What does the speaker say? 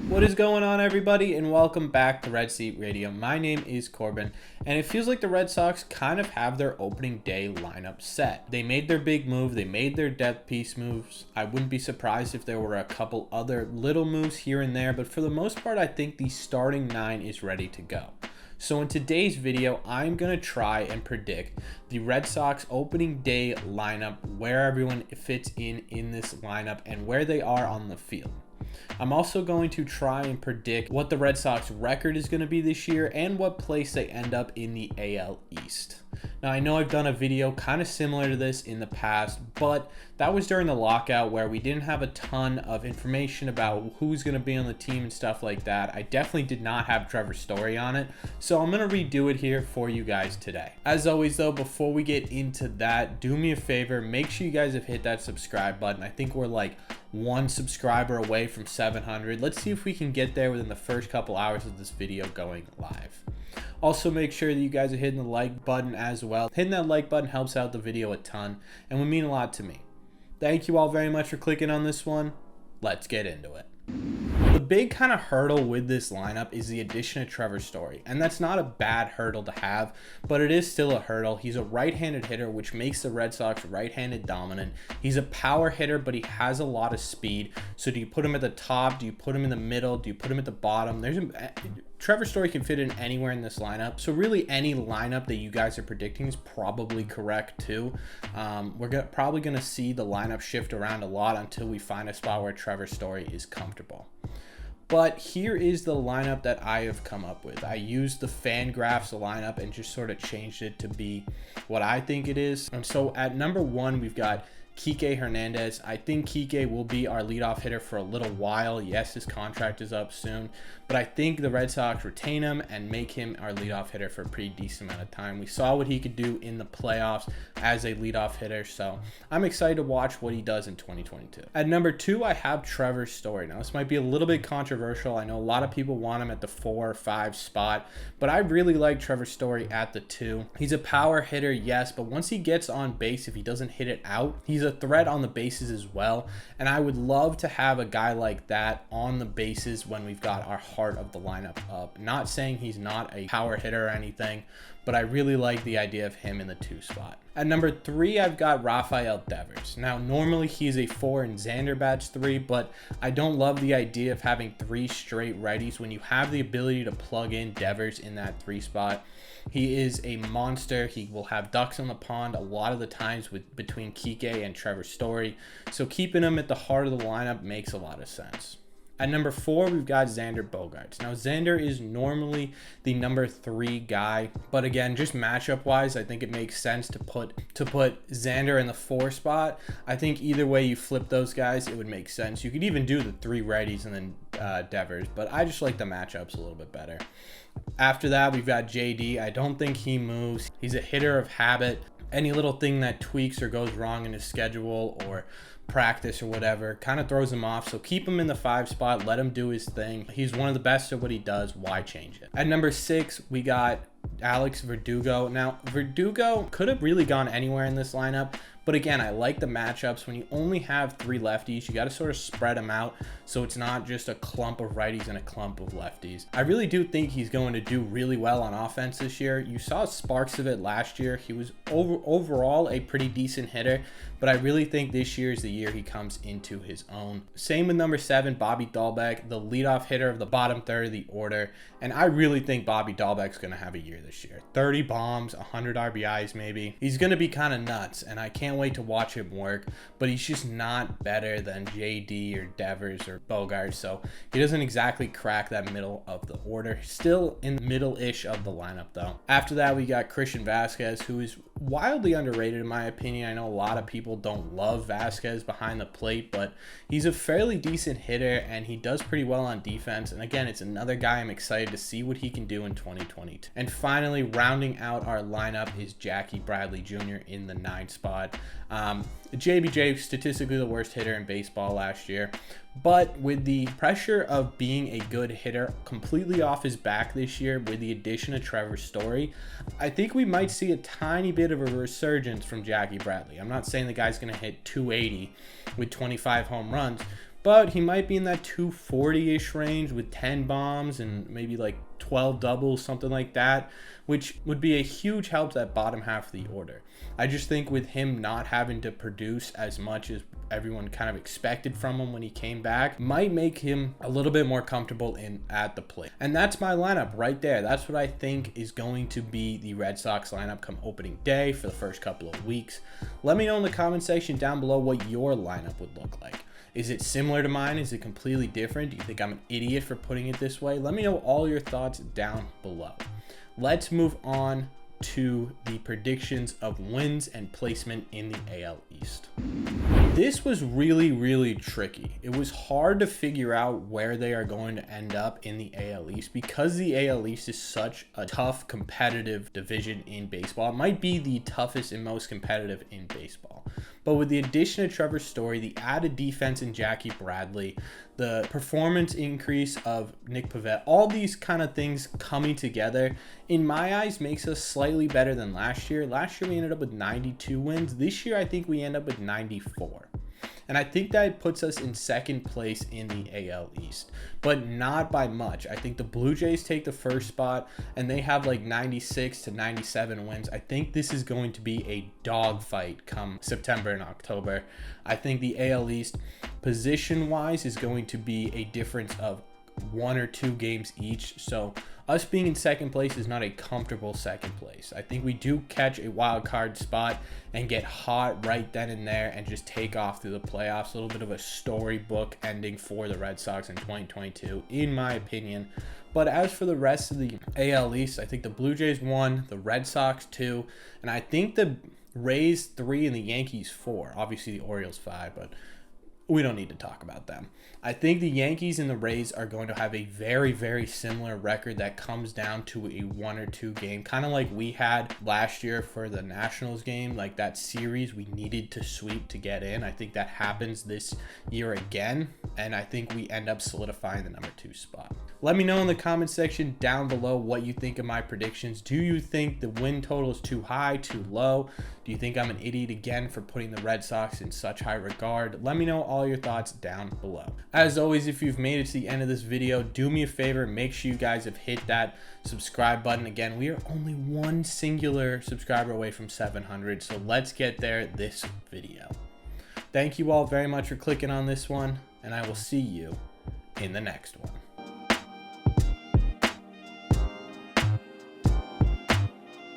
What is going on, everybody, and welcome back to Red Seat Radio. My name is Corbin, and it feels like the Red Sox kind of have their opening day lineup set. They made their big move. They made their depth piece moves. I wouldn't be surprised if there were a couple other little moves here and there, but for the most part, I think the starting nine is ready to go. So in today's video, I'm going to try and predict the Red Sox opening day lineup, where everyone fits in this lineup, and where they are on the field. I'm also going to try and predict what the Red Sox record is going to be this year and what place they end up in the AL East. Now, I know I've done a video kind of similar to this in the past, but that was during the lockout where we didn't have a ton of information about who's going to be on the team and stuff like that. I definitely did not have Trevor Story on it, so I'm going to redo it here for you guys today. As always, though, before we get into that, do me a favor, make sure you guys have hit that subscribe button. I think we're like one subscriber away from 700. Let's see if we can get there within the first couple hours of this video going live. Also, make sure that you guys are hitting the like button as well. Hitting that like button helps out the video a ton and would mean a lot to me. Thank you all very much for clicking on this one. Let's get into it. The big kind of hurdle with this lineup is the addition of Trevor Story, and that's not a bad hurdle to have, but it is still a hurdle. He's a right-handed hitter, which makes the Red Sox right-handed dominant. He's a power hitter, but he has a lot of speed. So do you put him at the top? Do you put him in the middle? Do you put him at the bottom? Trevor Story can fit in anywhere in this lineup, so really any lineup that you guys are predicting is probably correct too. We're probably going to see the lineup shift around a lot until we find a spot where Trevor Story is comfortable. But here is the lineup that I have come up with. I used the Fangraphs lineup and just sort of changed it to be what I think it is. And so at number one, we've got Kike Hernandez. I think Kike will be our leadoff hitter for a little while. Yes, his contract is up soon, but I think the Red Sox retain him and make him our leadoff hitter for a pretty decent amount of time. We saw what he could do in the playoffs as a leadoff hitter, so I'm excited to watch what he does in 2022. At number two, I have Trevor Story. Now, this might be a little bit controversial. I know a lot of people want him at the 4 or 5 spot, but I really like Trevor Story at the 2. He's a power hitter, yes, but once he gets on base, if he doesn't hit it out, he's a threat on the bases as well, and I would love to have a guy like that on the bases when we've got our heart of the lineup up. Not saying he's not a power hitter or anything, but I really like the idea of him in the 2 spot. At number 3, I've got Rafael Devers. Now, normally he's a 4 and Xander bats 3, but I don't love the idea of having 3 straight righties when you have the ability to plug in Devers in that 3 spot. He is a monster. He will have ducks on the pond a lot of the times between Kike and Trevor Story. So keeping him at the heart of the lineup makes a lot of sense. At number 4, we've got Xander Bogaerts. Now, Xander is normally the number 3 guy, but again, just matchup-wise, I think it makes sense to put Xander in the 4 spot. I think either way you flip those guys, it would make sense. You could even do the 3 righties and then Devers, but I just like the matchups a little bit better. After that, we've got JD. I don't think he moves. He's a hitter of habit. Any little thing that tweaks or goes wrong in his schedule or practice or whatever kind of throws him off, so keep him in the 5 spot, let him do his thing. He's one of the best at what he does. Why change it? At number 6, we got Alex Verdugo. Now, Verdugo could have really gone anywhere in this lineup, but again, I like the matchups. When you only have 3 lefties, you got to sort of spread them out so it's not just a clump of righties and a clump of lefties. I really do think he's going to do really well on offense this year. You saw sparks of it last year. He was overall a pretty decent hitter, but I really think this year is the year he comes into his own. Same with number 7, Bobby Dahlbeck, the leadoff hitter of the bottom third of the order, and I really think Bobby Dahlbeck's going to have a year this year. 30 bombs, 100 RBIs maybe. He's going to be kind of nuts, and I can't wait to watch him work, but he's just not better than JD or Devers or Bogaerts, so he doesn't exactly crack that middle of the order. Still in the middle-ish of the lineup, though. After that, we got Christian Vasquez, who is wildly underrated in my opinion. I know a lot of people don't love Vasquez behind the plate, but he's a fairly decent hitter, and he does pretty well on defense. And again, it's another guy I'm excited to see what he can do in 2022. And finally, rounding out our lineup is Jackie Bradley Jr. in the 9 spot. JBJ, statistically the worst hitter in baseball last year, but with the pressure of being a good hitter completely off his back this year with the addition of Trevor Story, I think we might see a tiny bit of a resurgence from Jackie Bradley. I'm not saying the guy's going to hit 280 with 25 home runs, but he might be in that 240-ish range with 10 bombs and maybe like 12 doubles, something like that, which would be a huge help to that bottom half of the order. I just think with him not having to produce as much as everyone kind of expected from him when he came back might make him a little bit more comfortable in at the plate. And that's my lineup right there. That's what I think is going to be the Red Sox lineup come opening day for the first couple of weeks. Let me know in the comment section down below what your lineup would look like. Is it similar to mine? Is it completely different? Do you think I'm an idiot for putting it this way? Let me know all your thoughts down below. Let's move on to the predictions of wins and placement in the AL East. This was really tricky. It was hard to figure out where they are going to end up in the AL East because the AL East is such a tough, competitive division in baseball. It might be the toughest and most competitive in baseball. But with the addition of Trevor Story, the added defense in Jackie Bradley, the performance increase of Nick Pivetta, all these kind of things coming together, in my eyes, makes us slightly better than last year. Last year, we ended up with 92 wins. This year, I think we end up with 94. And I think that puts us in second place in the AL East, but not by much. I think the Blue Jays take the first spot, and they have like 96 to 97 wins. I think this is going to be a dogfight come September and October. I think the AL East, position-wise, is going to be a difference of 1 or 2 games each. So us being in second place is not a comfortable second place. I think we do catch a wild card spot and get hot right then and there and just take off through the playoffs. A little bit of a storybook ending for the Red Sox in 2022, in my opinion. But as for the rest of the AL East, I think the Blue Jays 1, the Red Sox 2, and I think the Rays 3 and the Yankees 4. Obviously the Orioles 5, but we don't need to talk about them. I think the Yankees and the Rays are going to have a very similar record that comes down to a 1 or 2 game, kind of like we had last year for the Nationals game, like that series we needed to sweep to get in. I think that happens this year again, and I think we end up solidifying the number 2 spot. Let me know in the comment section down below what you think of my predictions. Do you think the win total is too high, too low? Do you think I'm an idiot again for putting the Red Sox in such high regard? Let me know all your thoughts down below. As always, if you've made it to the end of this video, do me a favor, make sure you guys have hit that subscribe button. Again, we are only one singular subscriber away from 700, so let's get there this video. Thank you all very much for clicking on this one, and I will see you in the next one.